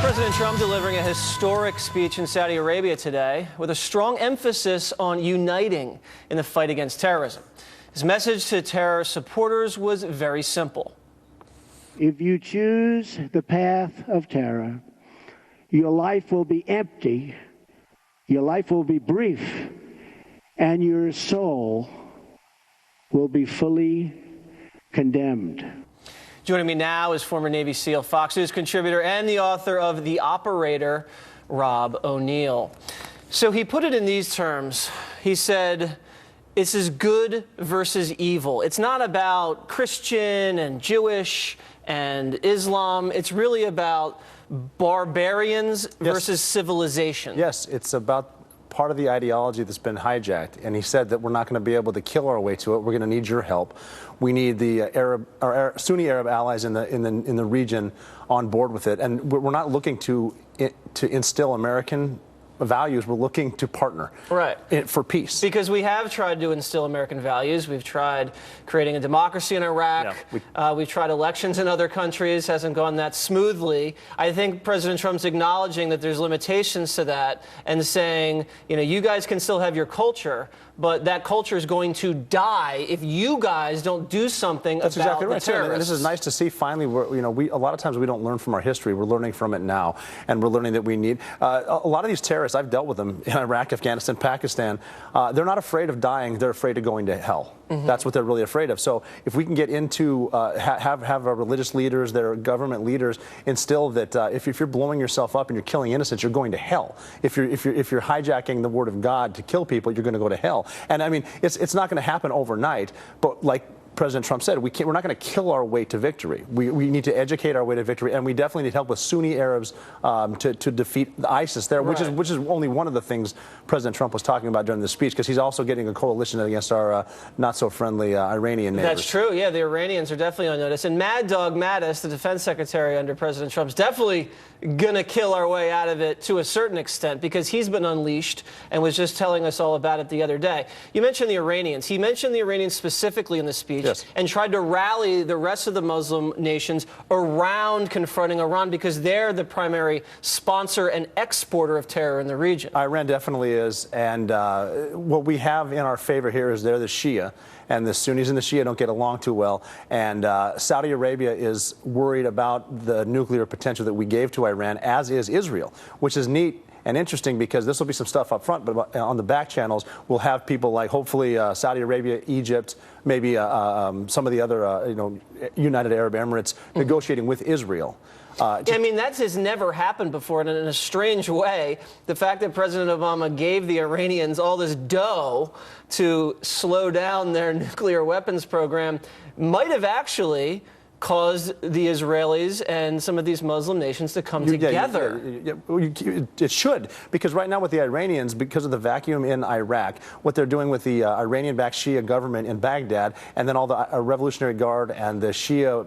President Trump delivering a historic speech in Saudi Arabia today with a strong emphasis on uniting in the fight against terrorism. His message to terror supporters was very simple. If you choose the path of terror, your life will be empty, your life will be brief, and your soul will be fully condemned. Joining me now is former Navy SEAL, Fox News contributor, and the author of The Operator, Rob O'Neill. So he put it in these terms. He said, this is good versus evil. It's not about Christian and Jewish and Islam. It's really about barbarians versus civilization. Yes, it's about part of the ideology that's been hijacked. And he said that we're not going to be able to kill our way to it. We're going to need your help. We need the Sunni Arab allies in the region on board with it. And we're not looking to instill American values. We're looking to partner for peace. Because we have tried to instill American values. We've tried creating a democracy in Iraq. We've tried elections in other countries. Hasn't gone that smoothly. I think President Trump's acknowledging that there's limitations to that and saying, you know, you guys can still have your culture, but that culture is going to die if you guys don't do something about exactly right, the terrorists. And this is nice to see. Finally, a lot of times we don't learn from our history. We're learning from it now, and we're learning that we need a lot of these terrorists. I've dealt with them in Iraq, Afghanistan, Pakistan. They're not afraid of dying. They're afraid of going to hell. That's what they're really afraid of. So if we can get into have our religious leaders, their government leaders, instill that if you're blowing yourself up and you're killing innocents, you're going to hell. If you're hijacking the word of God to kill people, you're going to go to hell. And I mean, it's not going to happen overnight, but like President Trump said, we're not going to kill our way to victory. We need to educate our way to victory, and we definitely need help with Sunni Arabs to defeat ISIS there, which is only one of the things President Trump was talking about during the speech, because he's also getting a coalition against our not-so-friendly Iranian neighbors. That's true. Yeah, the Iranians are definitely on notice. And Mad Dog Mattis, the defense secretary under President Trump's, definitely going to kill our way out of it to a certain extent, because he's been unleashed and was just telling us all about it the other day. You mentioned the Iranians. He mentioned the Iranians specifically in the speech. Yes. And tried to rally the rest of the Muslim nations around confronting Iran, because they're the primary sponsor and exporter of terror in the region. Iran definitely is, and what we have in our favor here is they're the Shia, and the Sunnis and the Shia don't get along too well, and Saudi Arabia is worried about the nuclear potential that we gave to Iran, as is Israel, which is neat and interesting, because this will be some stuff up front, but on the back channels, we'll have people like, hopefully, Saudi Arabia, Egypt, maybe some of the other, United Arab Emirates negotiating with Israel. I mean, that has never happened before, and in a strange way, the fact that President Obama gave the Iranians all this dough to slow down their nuclear weapons program might have actually caused the Israelis and some of these Muslim nations to come together. It should, because right now with the Iranians, because of the vacuum in Iraq, what they're doing with the Iranian-backed Shia government in Baghdad, and then all the Revolutionary Guard and the Shia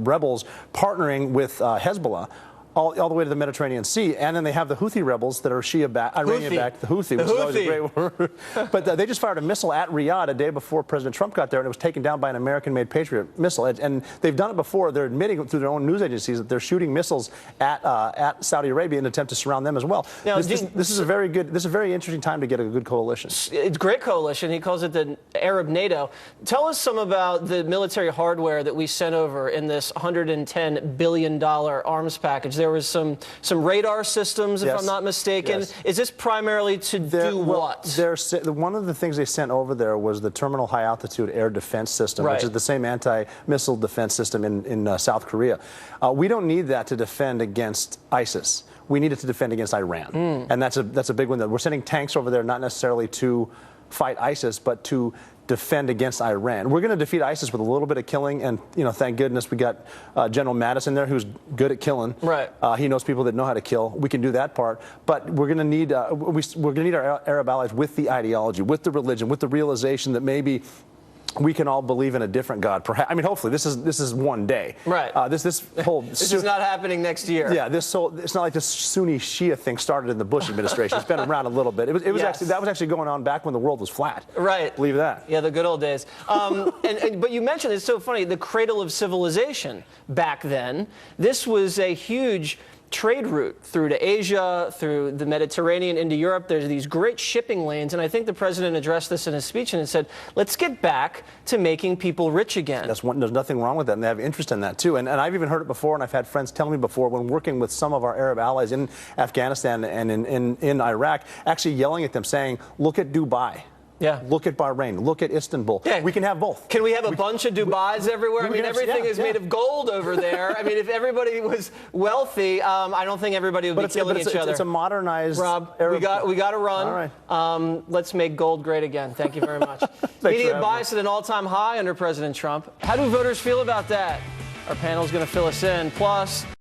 rebels partnering with Hezbollah, all the way to the Mediterranean Sea, and then they have the Houthi rebels that are Iranian-backed, the Houthi, which is always a great word. But they just fired a missile at Riyadh a day before President Trump got there, and it was taken down by an American-made Patriot missile. And they've done it before. They're admitting through their own news agencies that they're shooting missiles at Saudi Arabia in an attempt to surround them as well. Now, this is a very interesting time to get a good coalition. It's a great coalition. He calls it the Arab NATO. Tell us some about the military hardware that we sent over in this $110 billion arms package. There was some radar systems, if I'm not mistaken. Yes. Is this primarily to do what? One of the things they sent over there was the Terminal High Altitude Air Defense System, which is the same anti-missile defense system in South Korea. We don't need that to defend against ISIS. We need it to defend against Iran. And that's a big one. We're sending tanks over there not necessarily to fight ISIS, but to defend against Iran. We're going to defeat ISIS with a little bit of killing, and thank goodness we got General Mattis in there, who's good at killing. Right. He knows people that know how to kill. We can do that part, but we're going to need our Arab allies with the ideology, with the religion, with the realization that maybe we can all believe in a different God. Perhaps, I mean, hopefully, this is one day. Right. This whole this is not happening next year. Yeah. It's not like this Sunni Shia thing started in the Bush administration. It's been around a little bit. It was actually going on back when the world was flat. Right. Believe that. Yeah, the good old days. But you mentioned, it's so funny, the cradle of civilization back then. This was a huge trade route through to Asia, through the Mediterranean into Europe. There's these great shipping lanes, and I think the president addressed this in his speech and said, let's get back to making people rich again. There's nothing wrong with that, and they have interest in that too. And I've even heard it before, and I've had friends tell me before, when working with some of our Arab allies in Afghanistan and in Iraq, actually yelling at them saying, look at Dubai. Yeah. Look at Bahrain. Look at Istanbul. Yeah. We can have both. Can we have a bunch of Dubais everywhere? I mean, everything is made of gold over there. I mean, if everybody was wealthy, I don't think everybody would be killing each other. It's a modernized Rob, Arab. we got to run. All right. Let's make gold great again. Thank you very much. Media bias at an all-time high under President Trump. How do voters feel about that? Our panel is going to fill us in. Plus,